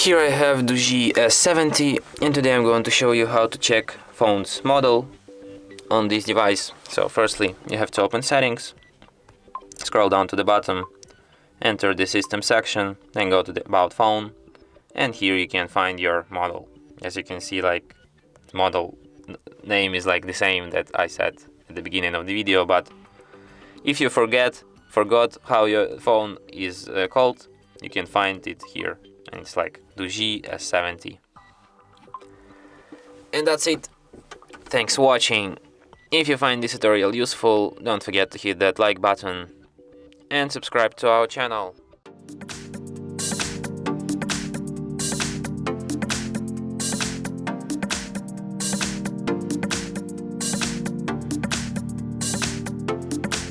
Here I have Doogee S70 and today I'm going to show you how to check phone's model on this device. So firstly you have to open settings, scroll down to the bottom, enter the system section, then go to the about phone, and here you can find your model. As you can see, like, model name is like the same that I said at the beginning of the video, but if you forgot how your phone is called, you can find it here, and it's like Doogee S70. And that's it. Thanks for watching. If you find this tutorial useful, don't forget to hit that like button and subscribe to our channel.